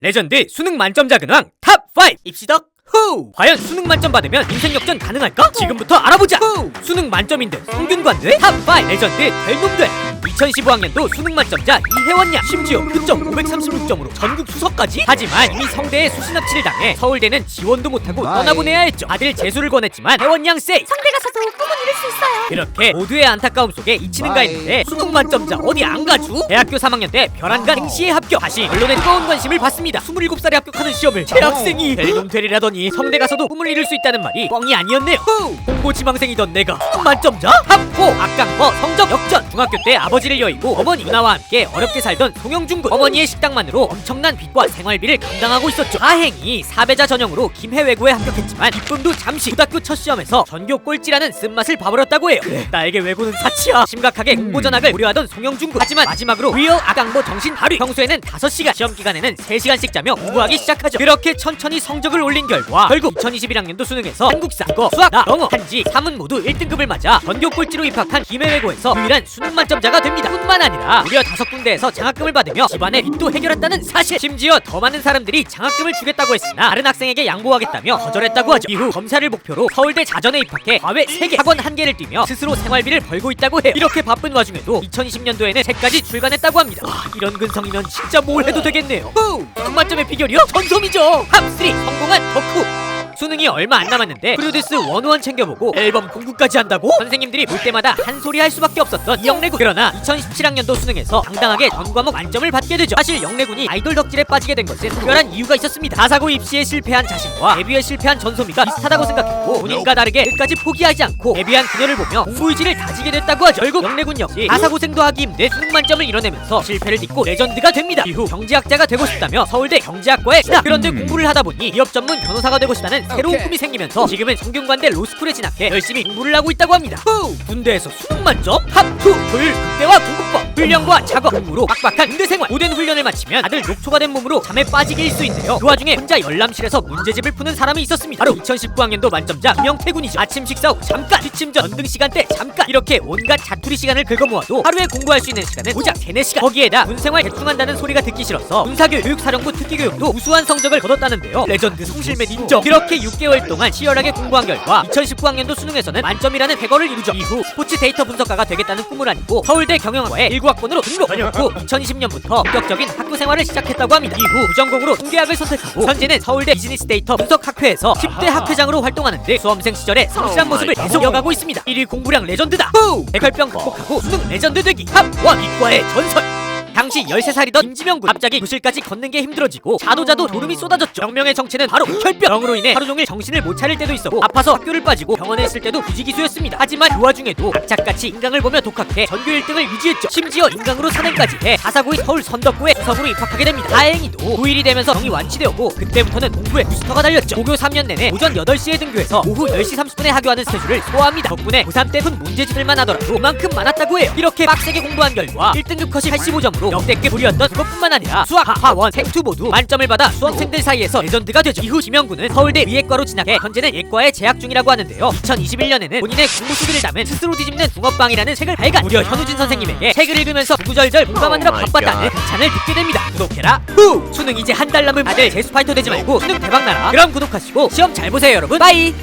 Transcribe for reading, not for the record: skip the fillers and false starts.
레전드 수능 만점자 근황 탑5 입시덕 후! 과연 수능 만점 받으면 인생 역전 가능할까? 지금부터 알아보자! 후! 수능 만점인데 성균관 돼? 탑5 레전드 될 놈 돼! 2015학년도 수능 만점자 이혜원 양 심지어 교점 536점으로 전국 수석까지? 하지만 이미 성대에 수시 납치를 당해 서울대는 지원도 못하고 떠나보내야 했죠. 다들 재수를 권했지만 혜원 양 세이! 성대 가서도 꿈은 이룰 수 있어요. 그렇게 모두의 안타까움 속에 이치는가 했는데 수능 만점자 어디 안 가주? 대학교 3학년 때 별안간 응시에 합격. 다시 언론의 뜨거운 관심을 받습니다. 27살에 합격하는 시험을 재학생이 될 놈 되리라더니 성대 가서도 꿈을 이룰 수 있다는 말이 뻥이 아니었네요. 홍보 지망생이던 내가 수능 만점자? 탑4 악강버 성적 역전. 중학교 때 아버지를 여의고 어머니 누나와 함께 어렵게 살던 송영준 군. 어머니의 식당만으로 엄청난 빚과 생활비를 감당하고 있었죠. 다행히 사배자 전형으로 김해외고에 합격했지만 기쁨도 잠시. 고등학교 첫 시험에서 전교 꼴찌라는 쓴맛을 봐버렸다고 해요. 그래, 나에게 외고는 사치야. 심각하게 공부 전학을 고려하던 송영준 군. 하지만 마지막으로 리얼 악강버 정신 발휘. 평소에는 5시간, 시험 기간에는 3시간씩 자며 공부하기 시작하죠. 그렇게 천천히 성적을 올린 결과 결국 2021학년도 수능에서 한국사, 국어, 수학, 영어, 한지, 사문 모두 1등급을 맞아 전교 꼴찌로 입학한 김해외고에서 유일한 수능 만점자가 됩니다. 뿐만 아니라 무려 5군데에서 장학금을 받으며 집안의 빚도 해결했다는 사실. 심지어 더 많은 사람들이 장학금을 주겠다고 했으나 다른 학생에게 양보하겠다며 거절했다고 하죠. 이후 검사를 목표로 서울대 자전에 입학해 과외 3개, 학원 1개를 뛰며 스스로 생활비를 벌고 있다고 해요. 이렇게 바쁜 와중에도 2020년도에는 책까지 출간했다고 합니다. 와, 이런 근성이면 진짜 뭘 해도 되겠네요. 수능 만점의 비결이요? 전솜이죠. 탑3 성공한 덕후. 수능이 얼마 안 남았는데 프로듀스 101 챙겨보고 앨범 공부까지 한다고? 선생님들이 볼 때마다 한 소리 할 수밖에 없었던 영래군. 그러나 2017학년도 수능에서 당당하게 전 과목 만점을 받게 되죠. 사실 영래군이 아이돌 덕질에 빠지게 된 것은 특별한 이유가 있었습니다. 4사고 입시에 실패한 자신과 데뷔에 실패한 전소미가 비슷하다고 생각했고 본인과 다르게 끝까지 포기하지 않고 데뷔한 그녀를 보며 공부 의지를 다지게 됐다고 하죠. 결국 영래군 역시 4사고생도 하기 힘든 수능 만점을 이뤄내면서 실패를 딛고 레전드가 됩니다. 이후 경제학자가 되고 싶다며 서울대 경제학과에 진학. 그런데 공부를 하다 보니 기업 전문 변호사가 되고 싶다는 새로운 꿈이 생기면서 지금은 성균관대 로스쿨에 진학해 열심히 공부를 하고 있다고 합니다. 군대에서 수능 만점? 탑2 교율 극대화 공부법. 훈련과 작업 근무로 빡빡한 군대 생활. 고된 훈련을 마치면 다들 녹초가 된 몸으로 잠에 빠지게 일수 있는데요. 그 와중에 혼자 열람실에서 문제집을 푸는 사람이 있었습니다. 바로 2019학년도 만점자 김영태군이죠. 아침 식사 후 잠깐, 취침 전 전등 시간대 잠깐, 이렇게 온갖 자투리 시간을 긁어모아도 하루에 공부할 수 있는 시간은 고작 3-4시간. 거기에다 군생활 대충 한다는 소리가 듣기 싫어서 군사교육, 사령부 특기교육도 우수한 성적을 거뒀다는데요. 레전드 성실맨 인정. 이렇게 6개월 동안 치열하게 공부한 결과 2019학년도 수능에서는 만점이라는 쾌거를 이루죠. 이후 스포츠 데이터 분석가가 되겠다는 꿈을 안고 서울대 경영학과에 19학번으로 등록. 전역 후 2020년부터 본격적인 학교 생활을 시작했다고 합니다. 이후 부전공으로 통계학을 선택하고 현재는 서울대 비즈니스 데이터 분석학회에서 10대 학회장으로 활동하는 등 수험생 시절의 성실한 모습을 계속 이어가고 있습니다. 1위 공부량 레전드다. 백혈병 극복하고 수능 레전드 되기. 탑1 이과의 전설. 당시 13살이던 임지명군. 갑자기 교실까지 걷는 게 힘들어지고 자도 졸음이 쏟아졌죠. 병명의 정체는 바로 혈병. 병으로 인해 하루 종일 정신을 못 차릴 때도 있었고 아파서 학교를 빠지고 병원에 있을 때도 부지기수였습니다. 하지만 그 와중에도 악착같이 인강을 보며 독학해 전교 1등을 유지했죠. 심지어 인강으로 선행까지 해 4사고의 서울 선덕고에 수석으로 입학하게 됩니다. 다행히도 고1이 되면서 병이 완치되었고 그때부터는 공부에 부스터가 달렸죠. 고교 3년 내내 오전 8시에 등교해서 오후 10시 30분에 하교하는 스케줄을 소화합니다. 덕분에 고3 때 푼 문제집들만 하더라도 그만큼 많았다고 해요. 이렇게 빡세게 공부한 결과 1등급 컷이 85점으로 역대급물이었던 그것뿐만 아니라 수학, 화원, 생투 모두 만점을 받아 수험생들 사이에서 레전드가 되죠. 이후 지명군은 서울대 의예과로 진학해 현재는 예과에 재학 중이라고 하는데요. 2021년에는 본인의 공부수들을 담은 스스로 뒤집는 붕어빵이라는 책을 발간. 무려 현우진 선생님에게 책을 읽으면서 구구절절 공감하느라 바빴다는 극찬을 듣게 됩니다. 구독해라. 수능 이제 한 달 남은 다들 재수파이터 되지 말고 수능 대박나라. 그럼 구독하시고 시험 잘 보세요 여러분. 빠이.